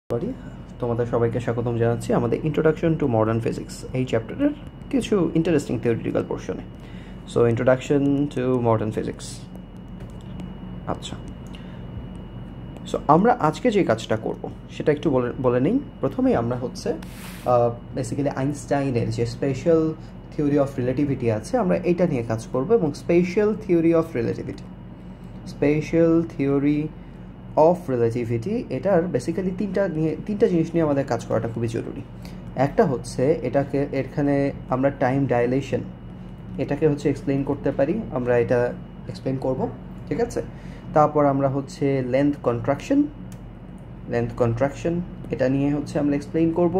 Sorry, তোমাদের সবাইকে স্বাগতম জানাচ্ছি আমাদের ইন্ট্রোডাকশন টু মডার্ন ফিজিক্স এই চ্যাপ্টারের কিছু ইন্টারেস্টিং থিওরিটিক্যাল পোর্শনে। So introduction to modern physics. আচ্ছা, সো আমরা আজকে যে কাজটা করব সেটা একটু বলে নিই। প্রথমেই আমরা বেসিক্যালি আইনস্টাইনের যে স্পেশাল থিওরি অফ রিলেটিভিটি আছে, আমরা এইটা নিয়ে কাজ করব। এবং স্পেশাল থিওরি অফ রিলেটিভিটি এটার বেসিক্যালি তিনটা জিনিস নিয়ে আমাদের কাজ করাটা খুবই জরুরি। একটা হচ্ছে এখানে আমরা টাইম ডাইলেশন এটাকে এক্সপ্লেইন করতে পারি, আমরা এটা এক্সপ্লেইন করব, ঠিক আছে। তারপর আমরা লেন্থ কন্ট্রাকশন এটা নিয়ে আমরা এক্সপ্লেইন করব,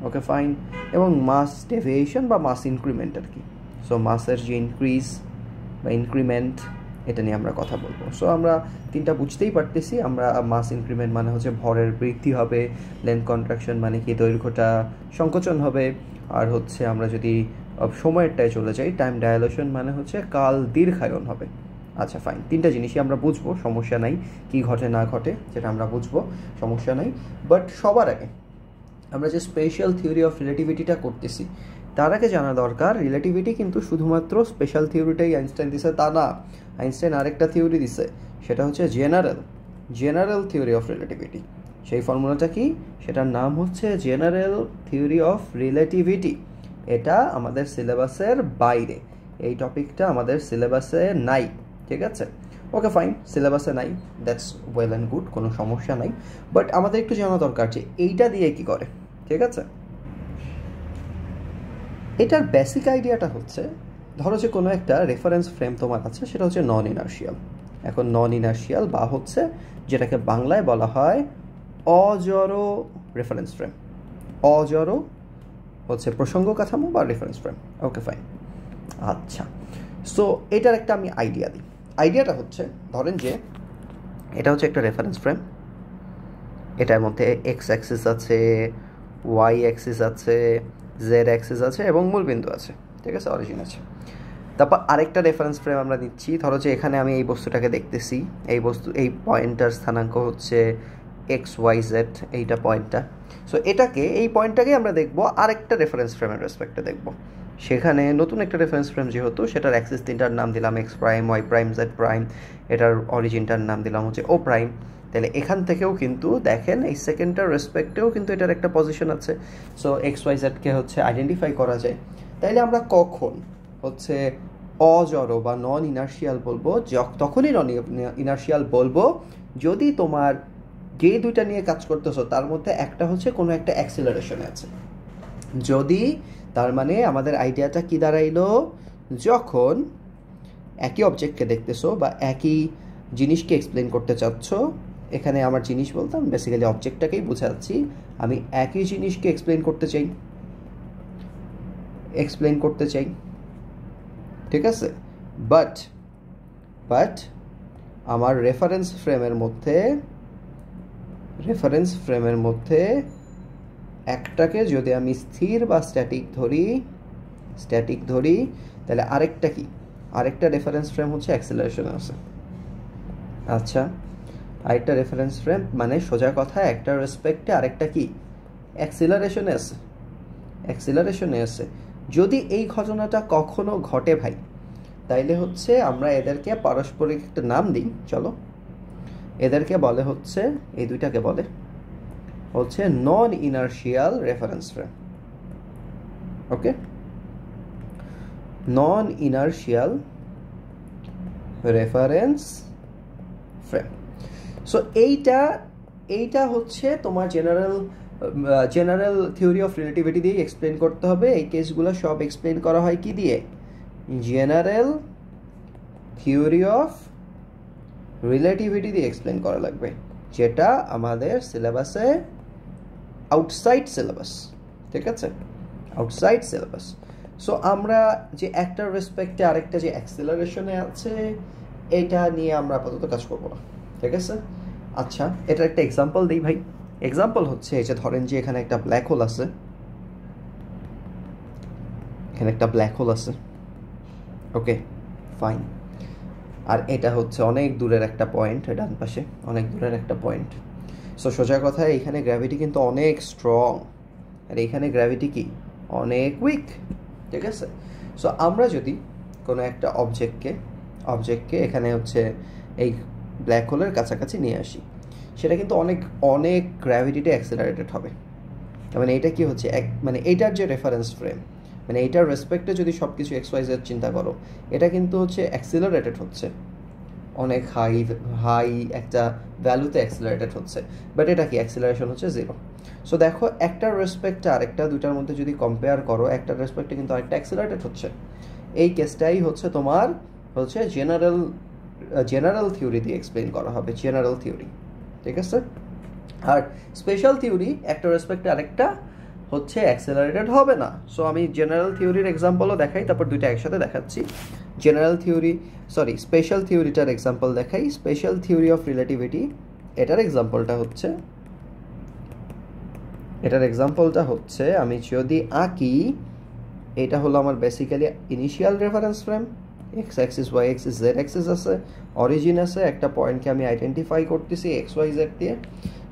ওকে ফাইন। এবং মাস ডেভিয়েশন বা মাস ইনক্রিমেন্ট আর কি। সো মাসের যে ইনক্রিজ বা ইনক্রিমেন্ট এটা নিয়ে আমরা কথা বলবো। সো আমরা তিনটা বুঝতেই পারতেছি, আমরা মাস ইনক্রিমেন্ট মানে ভরের বৃদ্ধি হবে, লেন্থ কন্ট্রাকশন মানে কি দৈর্ঘ্যটা সংকোচন হবে, আর আমরা যদি সময়েরটায় চলে যাই টাইম ডায়ালেশন মানে কাল দীর্ঘায়ন হবে। আচ্ছা ফাইন, তিনটা জিনিসই আমরা বুঝবো, সমস্যা নাই। কি ঘটে না ঘটে সেটা আমরা বুঝবো, সমস্যা নাই। বাট সবার আগে আমরা যে স্পেশাল থিওরি অফ রিলেটিভিটিটা করতেছি তার আগে জানা দরকার রিলেটিভিটি কিন্তু শুধুমাত্র স্পেশাল থিওরিটাই আইনস্টাইন দিছে তা না। আইনস্টাইন আরেকটা থিওরি দিছে, সেটা জেনারেল থিওরি অফ রিলেটিভিটি। সেই ফর্মুলাটা কি? সেটার নাম জেনারেল থিওরি অফ রিলেটিভিটি। এটা আমাদের সিলেবাসের বাইরে, এই টপিকটা আমাদের সিলেবাসে নাই, ঠিক আছে। ওকে ফাইন, সিলেবাসে নাই, দ্যাটস ওয়েল অ্যান্ড গুড, কোনো সমস্যা নাই। বাট আমাদের একটু জানা দরকার যে এইটা দিয়ে কি করে, ঠিক আছে। এটার বেসিক আইডিয়াটা ধরো যে কোনো একটা রেফারেন্স ফ্রেম তোমার আছে, সেটা নন ইনার্শিয়াল। এখন নন ইনার্শিয়াল বা যেটাকে বাংলায় বলা হয় অজড় রেফারেন্স ফ্রেম। অজড় প্রসঙ্গ কাঠামো বা রেফারেন্স ফ্রেম, ওকে ফাইন। আচ্ছা, সো এটার একটা আমি আইডিয়া দিই। আইডিয়াটা ধরেন যে এটা একটা রেফারেন্স ফ্রেম, এটার মধ্যে এক্স অ্যাক্সিস আছে, ওয়াই অ্যাক্সিস আছে, জেড অ্যাক্সিস আছে এবং মূলবিন্দু আছে, ঠিক আছে, অরিজিন আছে। তারপর আরেকটা রেফারেন্স ফ্রেম আমরা নিচ্ছি, ধরো যে এখানে আমি এই বস্তুটাকে দেখতেছি, এই পয়েন্টটার স্থানাঙ্ক এক্স ওয়াই জেড, এইটা পয়েন্টটা। সো এই পয়েন্টটাকে আমরা দেখবো আরেকটা রেফারেন্স ফ্রেমের রেসপেক্টে দেখবো। সেখানে নতুন একটা রেফারেন্স ফ্রেম যেহেতু, সেটার অ্যাক্সিস তিনটার নাম দিলাম X prime, Y prime, Z prime, এটার অরিজিনটার নাম দিলাম ও প্রাইম। তাহলে এখান থেকেও কিন্তু দেখেন এই সেকেন্ডটার রেসপেক্টেও কিন্তু এটার একটা পজিশন আছে। সো এক্স ওয়াই জেডকে আইডেন্টিফাই করা যায়। তাইলে আমরা কখন অজড় বা নন ইনার্শিয়াল বলবো? তখনই নন ইনার্শিয়াল বলবো যদি তোমার যে দুইটা নিয়ে কাজ করতেছো তার মধ্যে একটা কোনো একটা অ্যাক্সিলারেশনে আছে। যদি, তার মানে আমাদের আইডিয়াটা কি দাঁড়াইলো, যখন একই অবজেক্টকে দেখতেছো বা একই জিনিসকে এক্সপ্লেন করতে চাচ্ছ, এখানে আমার জিনিস বলতাম বেসিক্যালি অবজেক্টটাকেই বোঝাচ্ছি, আমি একই জিনিসকে এক্সপ্লেন করতে চাই, ঠিক আছে। বাট আমার রেফারেন্স ফ্রেমের মধ্যে একটাকে যদি আমি স্থির বা স্ট্যাটিক ধরি, তাহলে আরেকটা রেফারেন্স ফ্রেম অ্যাক্সিলারেশন আছে। আচ্ছা, আরেকটা রেফারেন্স ফ্রেম মানে সোজা কথা একটা রেসপেক্টে আরেকটা কি অ্যাক্সিলারেশনে আছে। যদি এই ঘটনাটা কখনো ঘটে ভাই, তাইলে আমরা এদেরকে পারস্পরিক একটা নাম দিই, চলো। এদেরকে বলে এই দুইটাকে বলে নন ইনার্শিয়াল রেফারেন্স ফ্রেম, ওকে। নন ইনার্শিয়াল রেফারেন্স ফ্রেম। সো এইটা তোমার জেনারেল থিওরি অফ রিলেটিভিটি দিয়ে এক্সপ্লেন করতে হবে। এই কেসগুলো সব এক্সপ্লেন করা হয় কি দিয়ে? জেনারেল থিওরি অফ রিলেটিভিটি দিয়ে এক্সপ্লেন করা লাগবে, যেটা আমাদের সিলেবাসে আউটসাইড সিলেবাস, ঠিক আছে, আউটসাইড সিলেবাস। সো আমরা যে একটা রেসপেক্টে আরেকটা যে অ্যাক্সিলারেশনে আছে, এটা নিয়ে আমরা আপাতত কাজ করবো না, ঠিক আছে। আচ্ছা, এটার একটা এক্সাম্পল দিই ভাই। এক্সাম্পল এই যে ধরেন যে এখানে একটা ব্ল্যাক হোল আছে, ওকে ফাইন। আর এটা অনেক দূরের একটা পয়েন্ট, ডান পাশে অনেক দূরের একটা পয়েন্ট। সো সোজা কথা, এখানে গ্র্যাভিটি কিন্তু অনেক স্ট্রং, আর এখানে গ্র্যাভিটি কি অনেক উইক, ঠিক আছে? সো আমরা যদি কোনো একটা অবজেক্টকে এখানে হচ্ছে এই ব্ল্যাক হোলের কাছাকাছি নিয়ে আসি, সেটা কিন্তু অনেক অনেক গ্র্যাভিটিতে অ্যাক্সেলারেটেড হবে। মানে এটা কি হচ্ছে, মানে এইটার যে রেফারেন্স ফ্রেম, মানে এইটার রেসপেক্টে যদি সব কিছু XYZ চিন্তা করো, এটা কিন্তু হচ্ছে অ্যাক্সেলারেটেড হচ্ছে, অনেক হাই একটা ভ্যালুতে অ্যাক্সেলারেটেড হচ্ছে, বাট এটা কি অ্যাক্সেলারেশন হচ্ছে 0। সো দেখো, একটার রেসপেক্টে আরেকটা, দুইটার মধ্যে যদি কম্পেয়ার করো, একটার রেসপেক্টে কিন্তু আরেকটা অ্যাক্সেলারেটেড হচ্ছে। এই কেসটাই হচ্ছে তোমার হচ্ছে জেনারেল থিওরি দিয়ে এক্সপ্লেন করা হবে, জেনারেল থিওরি, ঠিক আছে? আর স্পেশাল থিওরি একটা রেসপেক্টে আরেকটা হচ্ছে অ্যাক্সেলারেটেড হবে না। সো আমি জেনারেল থিওরির এক্সাম্পলও দেখাই, তারপর দুইটা একসাথে দেখাচ্ছি। স্পেশাল থিওরিটার এক্সাম্পল দেখাই। স্পেশাল থিওরি অফ রিলেটিভিটি, এটার এক্সাম্পলটা হচ্ছে আমি যদি আঁকি, এটা হলো আমার basically initial reference frame, X axis, Y axis, Z axis আছে, অরিজিন আছে, একটা পয়েন্টকে আমি আইডেন্টিফাই করতেছি XYZ দিয়ে,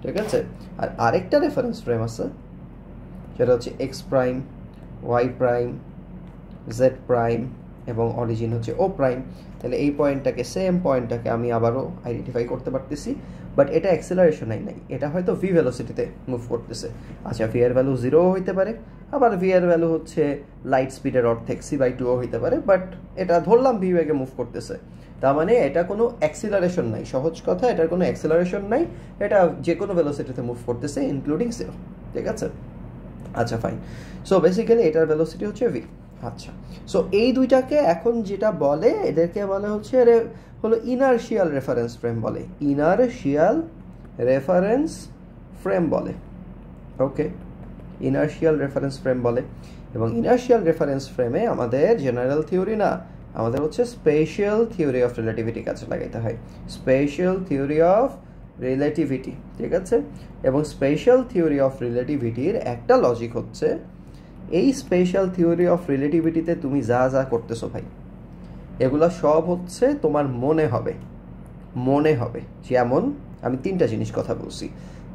ঠিক আছে? আর আরেকটা রেফারেন্স ফ্রেম আছে, সেটা হচ্ছে X prime, Y prime, Z prime, এবং অরিজিন হচ্ছে ও প্রাইম। তাহলে এই সেম পয়েন্টটাকে আমি আবারও আইডেন্টিফাই করতে পারতেছি, বাট এটা অ্যাক্সেলারেশনই নাই, এটা হয়তো ভি ভেলোসিটিতে মুভ করতেছে। আচ্ছা, ভি এর ভ্যালু 0 হইতে পারে, আবার ভি এর ভ্যালু হচ্ছে লাইট স্পিডের অর্ধেক c/2 হইতে পারে, বাট এটা ধরলাম ভি বেগে মুভ করতেছে, তার মানে এটা কোনো অ্যাক্সিলারেশন নাই। সহজ কথা, এটার কোনো অ্যাক্সিলারেশন নাই, এটা যে কোনো ভেলোসিটিতে মুভ করতেছে ইনক্লুডিং 0, ঠিক আছে? আচ্ছা, ফাইন। সো বেসিক্যালি এটার ভেলোসিটি হচ্ছে ভি। আচ্ছা, সো এই দুইটাকে এখন যেটা বলে, এদেরকে বলে হচ্ছে হলো ইনারশিয়াল রেফারেন্স ফ্রেম বলে, ইনারশিয়াল রেফারেন্স ফ্রেম বলে, ওকে? ইনারশিয়াল রেফারেন্স ফ্রেম বলে। এবং ইনারশিয়াল রেফারেন্স ফ্রেমে আমাদের জেনারেল থিওরি না, আমাদের হচ্ছে স্পেশাল থিওরি অফ রিলেটিভিটি কাছে লাগাইতে হয়, স্পেশাল থিওরি অফ রিলেটিভিটি, ঠিক আছে? এবং স্পেশাল থিওরি অফ রিলেটিভিটির একটা লজিক হচ্ছে, এই স্পেশাল থিওরি অফ রিলেটিভিটিতে তুমি যা যা করতেছো ভাই, এগুলো সব হচ্ছে তোমার মনে হবে। যেমন আমি 3টা জিনিস কথা বলছি,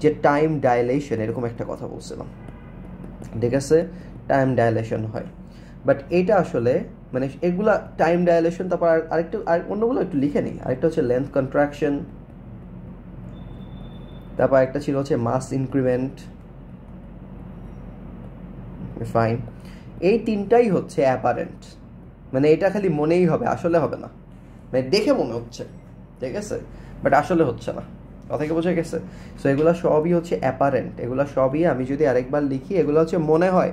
যে টাইম ডাইলেশন, এরকম একটা কথা বলছিলাম, ঠিক আছে? টাইম ডাইলেশন হয়, বাট এটা আসলে মানে এগুলা টাইম ডাইলেশন, তারপর অন্যগুলো একটু লিখে নিই। আরেকটা হচ্ছে লেন্থ কন্ট্রাকশন, তারপর একটা ছিল হচ্ছে মাস ইনক্রিমেন্ট, ফাইন। এই 3টাই হচ্ছে অ্যাপারেন্ট, মানে এটা খালি মনেই হবে, আসলে হবে না, মানে দেখে মনে হচ্ছে, ঠিক আছে, বাট আসলে হচ্ছে না। কথা কি বোঝা গেছে? সো এগুলো সবই হচ্ছে অ্যাপারেন্ট, এগুলো সবই আমি যদি আরেকবার লিখি, এগুলো হচ্ছে মনে হয়।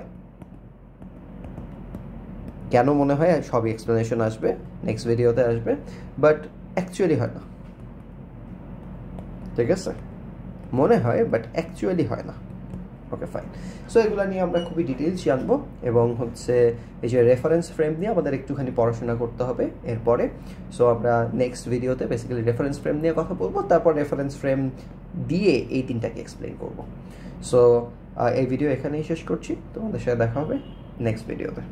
কেন মনে হয় সবই এক্সপ্লেনেশন আসবে, নেক্সট ভিডিওতে আসবে, বাট অ্যাকচুয়ালি হয় না, ঠিক আছে? মনে হয় বাট অ্যাকচুয়ালি হয় না, ওকে, ফাইন। সো এগুলো নিয়ে আমরা খুবই ডিটেলস জানবো, এবং হচ্ছে এই যে রেফারেন্স ফ্রেম নিয়ে আমাদের একটুখানি পড়াশোনা করতে হবে এরপরে। সো আমরা নেক্সট ভিডিওতে বেসিক্যালি রেফারেন্স ফ্রেম নিয়ে কথা বলবো, তারপর রেফারেন্স ফ্রেম দিয়ে এই 3টাকে এক্সপ্লেন করব। সো এই ভিডিও এখানেই শেষ করছি, তোমাদের সাথে দেখা হবে নেক্সট ভিডিওতে।